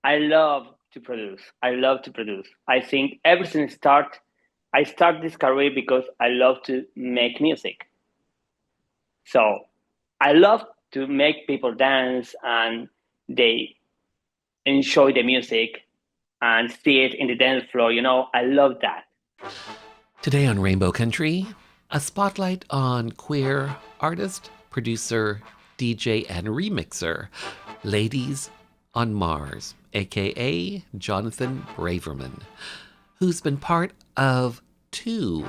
I love to produce. I love to produce. I think everything I start this career because I love to make music. So I love to make people dance and they enjoy the music and see it in the dance floor. I love that. Today on Rainbow Country, a spotlight on queer artist, producer, DJ, and remixer, Ladies on Mars, aka Jonathan Braverman, who's been part of two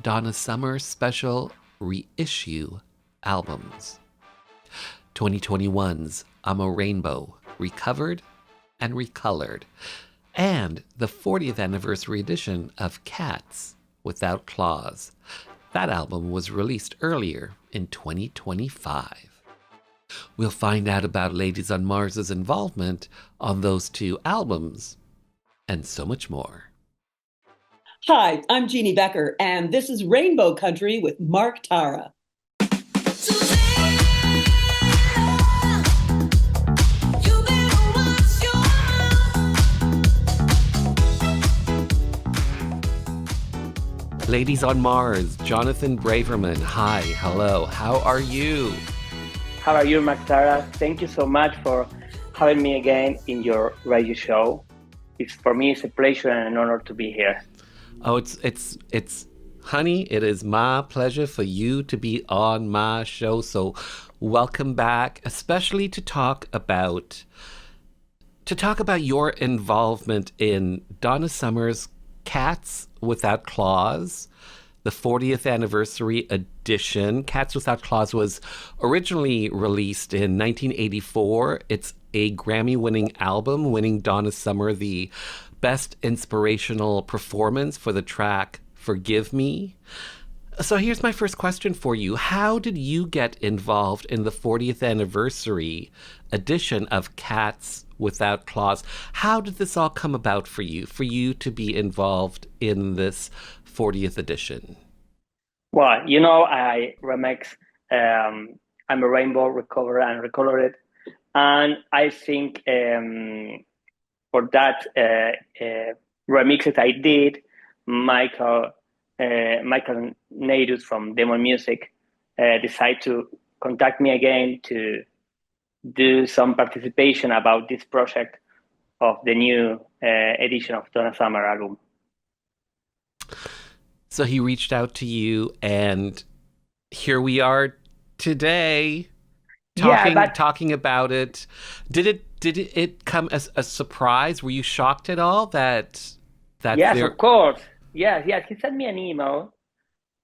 Donna Summer special reissue albums. 2021's I'm a Rainbow, Recovered and Recolored, and the 40th anniversary edition of Cats Without Claws. That album was released earlier in 2025. We'll find out about Ladies on Mars's involvement on those two albums and so much more. Hi, I'm Jeannie Becker, and this is Rainbow Country with Mark Tara. Ladies on Mars, Jonathan Braverman. Hi, hello, how are you? How are you, Mark Tara? Thank you so much for having me again in your radio show. For me, it's a pleasure and an honor to be here. Oh, it's honey, it is my pleasure for you to be on my show. So welcome back, especially to talk about your involvement in Donna Summer's Cats Without Claws, the 40th anniversary edition. Cats Without Claws was originally released in 1984. It's a Grammy-winning album, winning Donna Summer the Best Inspirational Performance for the track Forgive Me. So here's my first question for you. How did you get involved in the 40th anniversary edition of Cats Without Claws? How did this all come about for you to be involved in this 40th edition? Well, I remix I'm a Rainbow, Recover and Recolored. And I think for that remix that I did, Michael Neidus from Demon Music decided to contact me again to do some participation about this project of the new edition of Donna Summer album. So he reached out to you, and here we are today talking about it. Did it come as a surprise? Were you shocked at all that Yes, of course. Yes. He sent me an email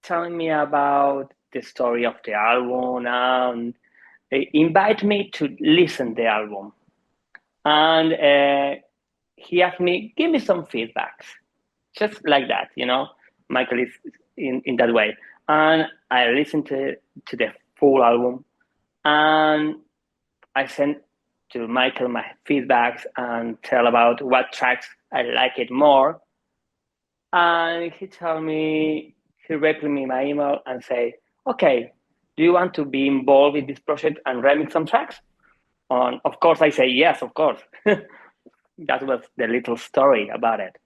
telling me about the story of the album and invite me to listen the album. And he asked me, give me some feedbacks. Just like that, Michael is in that way. And I listened to the full album, and I sent to Michael my feedbacks and tell about what tracks I like it more. And he replied me my email and say, okay, do you want to be involved in this project and remix some tracks? Of course, I say yes, of course. That was the little story about it.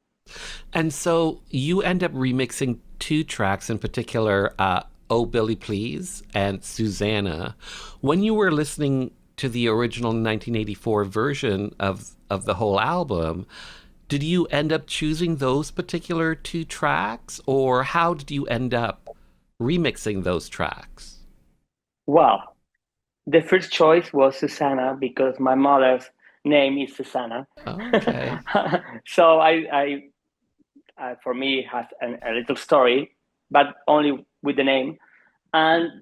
And so you end up remixing two tracks in particular, Oh Billy Please and Susanna. When you were listening to the original 1984 version of the whole album, did you end up choosing those particular two tracks, or how did you end up remixing those tracks? Well, the first choice was Susanna because my mother's name is Susanna. Okay. So I for me, it has a little story, but only with the name. And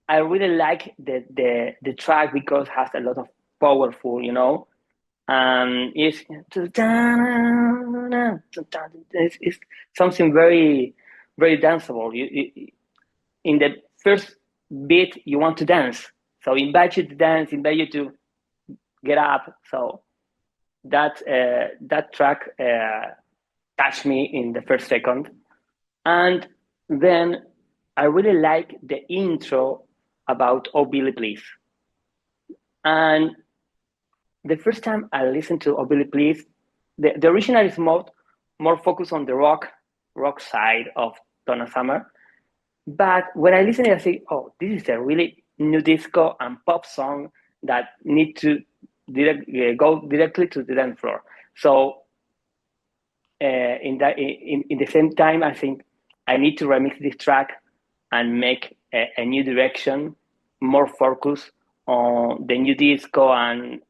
I really like the track because it has a lot of powerful, and it's something very, very danceable. In the first beat, you want to dance. So invite you to dance, invite you to get up. So that track touched me in the first second. And then I really like the intro about Oh Billy Please. And the first time I listened to "Oh Billy Please," the original is more focused on the rock side of Donna Summer. But when I listen, I say, "Oh, this is a really new disco and pop song that need to go directly to the dance floor." So in the same time, I think I need to remix this track and make a new direction, more focus on the new disco and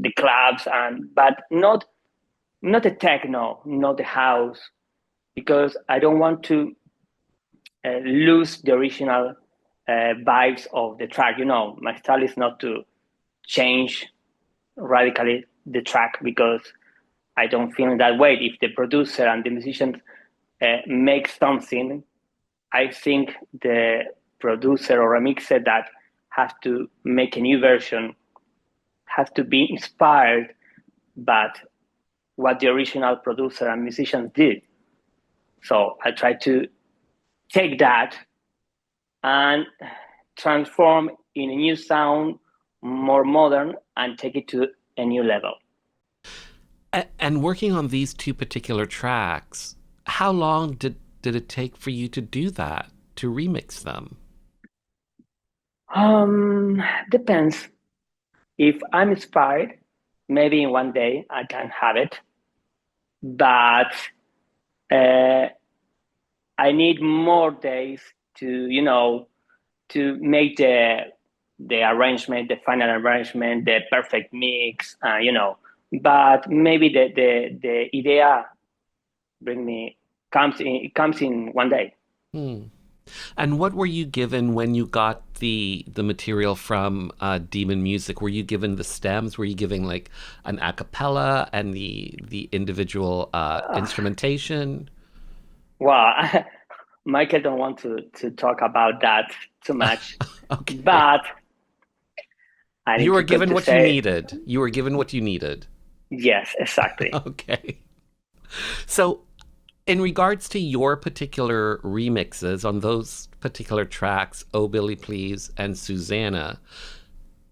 the clubs, but not the techno, not the house, because I don't want to lose the original vibes of the track. My style is not to change radically the track because I don't feel that way. If the producer and the musicians make something, I think the producer or remixer that has to make a new version has to be inspired by what the original producer and musicians did. So I try to take that and transform in a new sound, more modern, and take it to a new level. And working on these two particular tracks, how long did it take for you to do that, to remix them? Depends. If I'm inspired, maybe in one day I can have it, but I need more days to make the arrangement, the final arrangement, the perfect mix, But maybe the idea comes in one day. And what were you given when you got the material from Demon Music? Were you given the stems? Were you giving like an a cappella and the individual instrumentation? Well, Michael don't want to talk about that too much. Okay. But you were given what you needed. You were given what you needed. Yes, exactly. Okay. So in regards to your particular remixes on those particular tracks, Oh Billy Please and Susanna,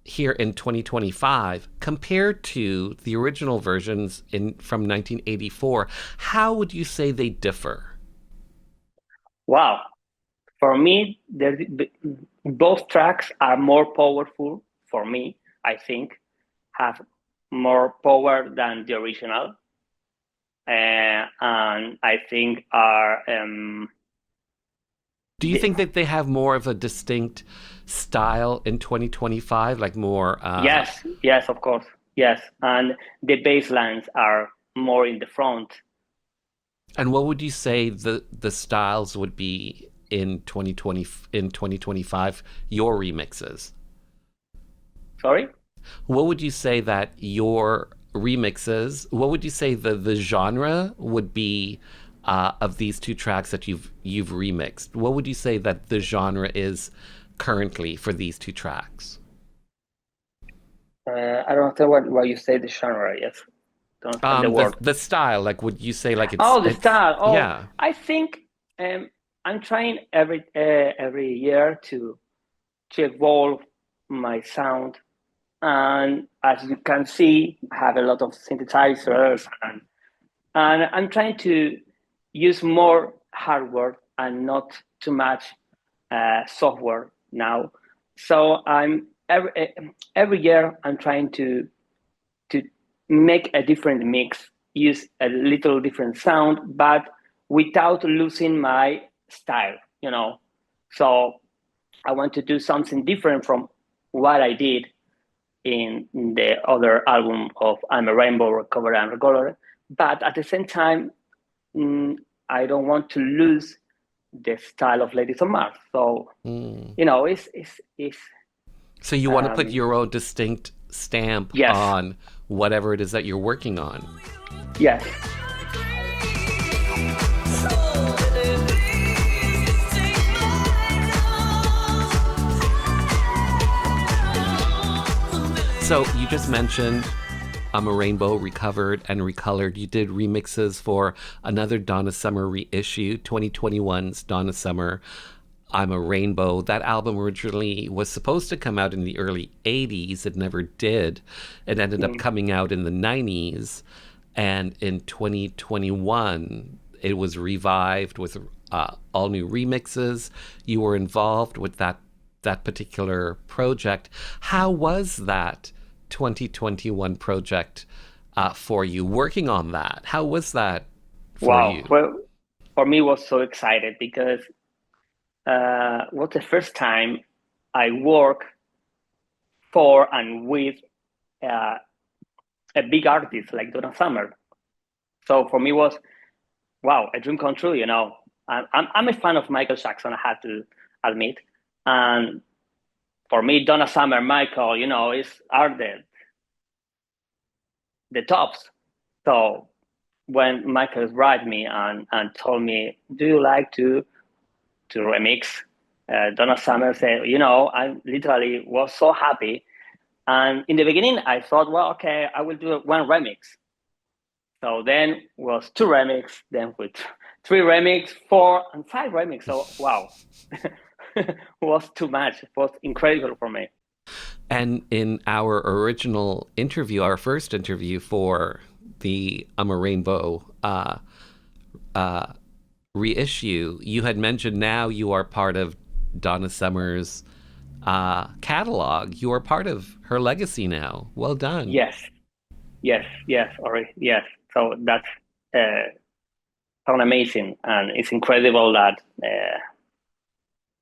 here in 2025, compared to the original versions from 1984, how would you say they differ? Wow. For me, both tracks are more powerful for me, I think, have more power than the original. And I think are... Do you think that they have more of a distinct style in 2025, like more... Yes, of course. Yes, and the bass lines are more in the front. And what would you say the styles would be in 2025, your remixes? Sorry? What would you say that your remixes, what would you say the genre would be of these two tracks that you've remixed? What would you say that the genre is currently for these two tracks? I don't know what you say, the genre, yes. Don't know the word. The style, like, would you say like it's... Oh, the style. Oh, yeah. I think I'm trying every year to evolve my sound. And as you can see, I have a lot of synthesizers and I'm trying to use more hardware and not too much software now. So I'm every year I'm trying to make a different mix, use a little different sound, but without losing my style, So I want to do something different from what I did in the other album of I'm a Rainbow, Recover and Recolor. But at the same time, I don't want to lose the style of Ladies on Mars. So, it's So you want to put your own distinct stamp on whatever it is that you're working on. Yes. So you just mentioned I'm a Rainbow, Recovered and Recolored. You did remixes for another Donna Summer reissue, 2021's Donna Summer. I'm a Rainbow. That album originally was supposed to come out in the early 80s. It never did. It ended up coming out in the 90s. And in 2021, it was revived with all new remixes. You were involved with that particular project. How was that 2021 project for you, working on that? How was that for you? Well, for me, it was so excited because it was the first time I work for and with a big artist like Donna Summer. So for me, it was wow, a dream come true. I'm a fan of Michael Jackson, I have to admit, and for me, Donna Summer, Michael, are the tops. So when Michael wrote me and told me, "Do you like to remix?" Donna Summer said, I literally was so happy. And in the beginning, I thought, well, okay, I will do one remix. So then was 2 remix, then with 3 remix, 4 and 5 remix. So wow, it was too much. It was incredible for me. And in our original interview, our first interview for the I'm a Rainbow reissue, you had mentioned now you are part of Donna Summer's catalog. You are part of her legacy now. Well done. Yes, yes. So that's sound amazing, and it's incredible that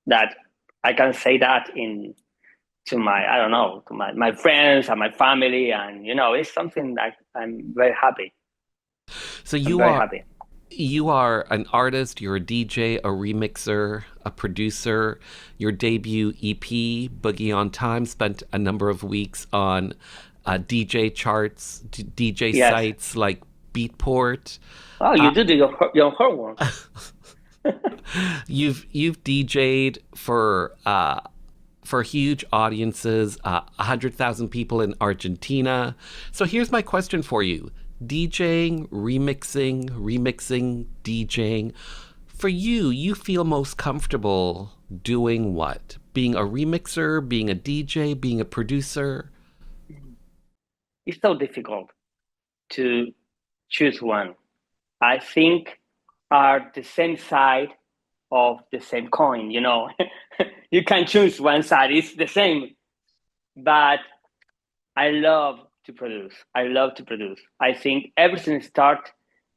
that I can say that to my friends and my family, and it's something that I'm very happy. So happy. You are an artist, you're a DJ, a remixer, a producer. Your debut EP, Boogie on Time, spent a number of weeks on DJ charts, DJ sites like Beatport. Oh, you did your homework. You've DJ'd for huge audiences, 100,000 people in Argentina. So here's my question for you. DJing, remixing, DJing. For you, you feel most comfortable doing what? Being a remixer, being a DJ, being a producer? It's so difficult to choose one. I think are the same side of the same coin, You can choose one side, it's the same. But I love to produce. I think everything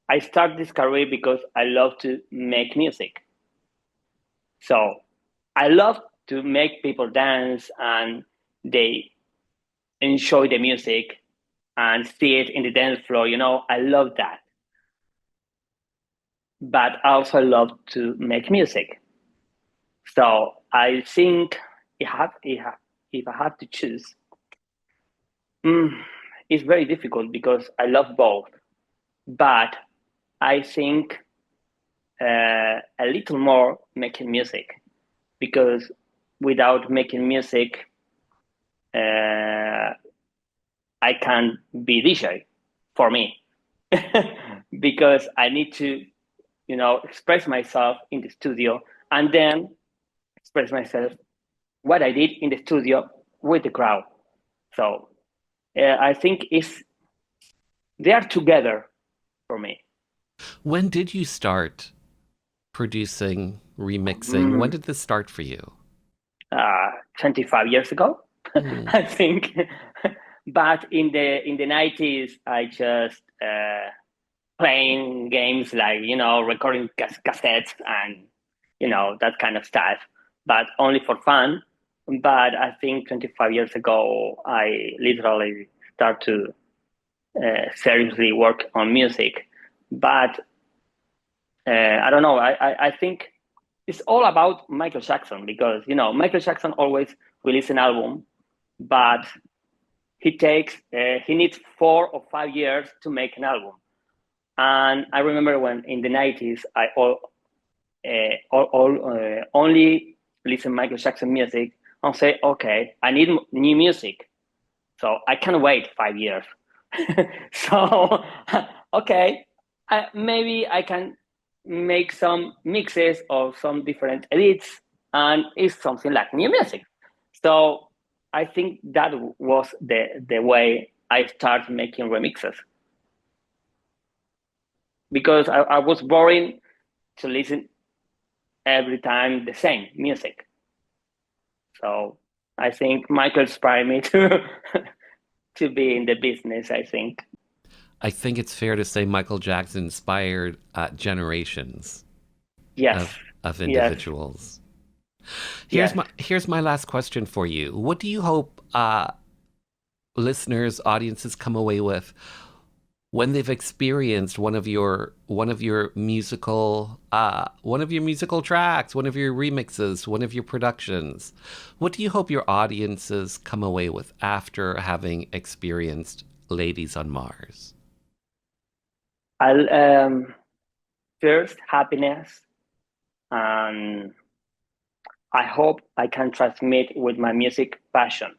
I start this career because I love to make music. So I love to make people dance and they enjoy the music and see it in the dance floor. I love that. But I also love to make music. So I think if I have to choose, it's very difficult because I love both. But I think a little more making music, because without making music, I can't be DJ for me because I need to, express myself in the studio and then express myself what I did in the studio with the crowd. So I think they are together for me. When did you start producing, remixing? When did this start for you? 25 years ago, I think. But in the 90s, I just playing games like, recording cassettes and, that kind of stuff, but only for fun. But I think 25 years ago, I literally start to seriously work on music. But I don't know. I think it's all about Michael Jackson because, Michael Jackson always releases an album, but he needs 4 or 5 years to make an album. And I remember when in the 90s, I only listen Michael Jackson music and say, okay, I need new music. So I can't wait 5 years. So, okay, maybe I can make some mixes of some different edits and it's something like new music. So I think that was the way I started making remixes, because I was boring to listen every time the same music. So I think Michael inspired me to to be in the business, I think. I think it's fair to say Michael Jackson inspired generations Yes. of Yes. individuals. Yes. Here's my last question for you. What do you hope listeners, audiences come away with when they've experienced one of your musical tracks, one of your remixes, one of your productions? What do you hope your audiences come away with after having experienced Ladies on Mars? I'll first happiness, and I hope I can transmit with my music passion.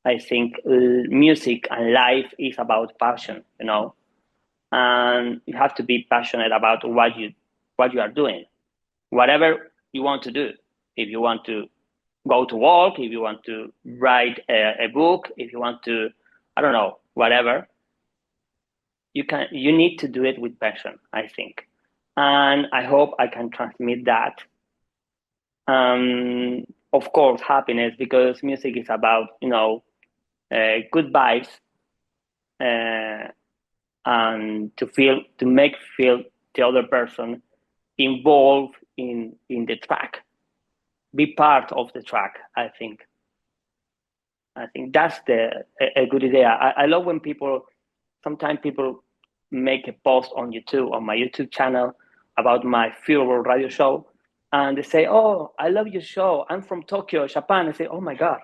I think music and life is about passion, and you have to be passionate about what you are doing, whatever you want to do. If you want to go to work, if you want to write a book, if you want to, I don't know, whatever, you need to do it with passion, I think. And I hope I can transmit that. Of course, happiness, because music is about, good vibes, and to make feel the other person involved in the track, be part of the track. I think that's a good idea. I love when sometimes people make a post on YouTube, on my YouTube channel, about my favorite radio show, and they say, "Oh, I love your show. I'm from Tokyo, Japan." I say, "Oh my God,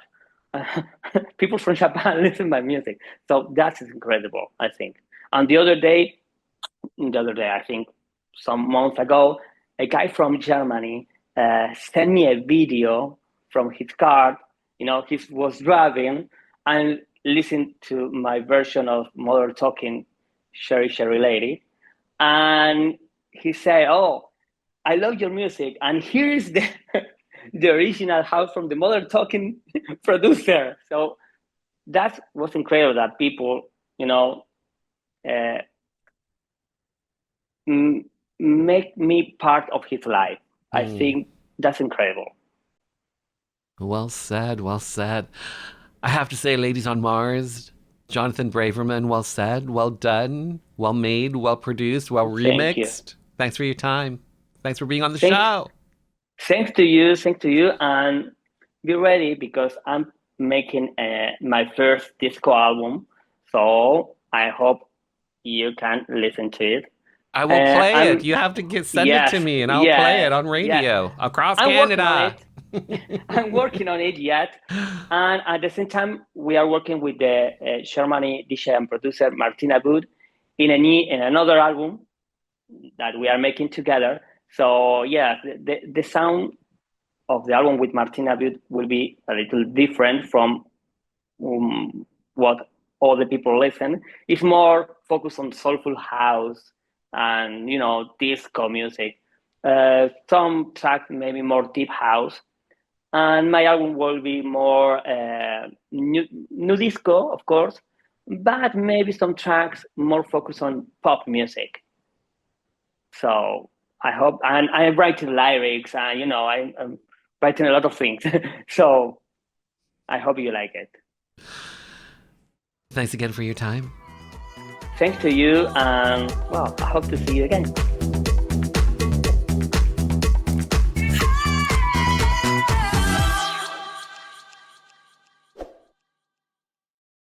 people from Japan listen to my music." So that's incredible, I think. And the other day, I think some months ago, a guy from Germany sent me a video from his car. He was driving and listened to my version of Mother Talking, Sherry Sherry Lady. And he said, "Oh, I love your music. And here is the original house from the Mother Talking producer." So that was incredible that people, uh, make me part of his life. I think that's incredible. Well said, well said. I have to say, Ladies on Mars, Jonathan Braverman, well said, well done, well made, well produced, well Thank you. remixed. Thanks for your time. Thanks for being on the Thanks, show. thanks to you, and be ready, because I'm making my first disco album. So I hope you can listen to it. I will play it. I'm You have to send it to Yes, me, and I'll play it yes, on yes. radio across I'm working on Canada. it. I'm working on it yet, and at the same time, we are working with the Germany DJ and producer Martina Wood in another album that we are making together. So yeah, the sound of the album with Martina Wood will be a little different from what all the people listen. It's more focused on soulful house and disco music. Some tracks maybe more deep house, and my album will be more new disco, of course, but maybe some tracks more focused on pop music. So I hope, and I'm writing lyrics, and I'm writing a lot of things. So I hope you like it. Thanks again for your time. Thanks to you, and well, I hope to see you again.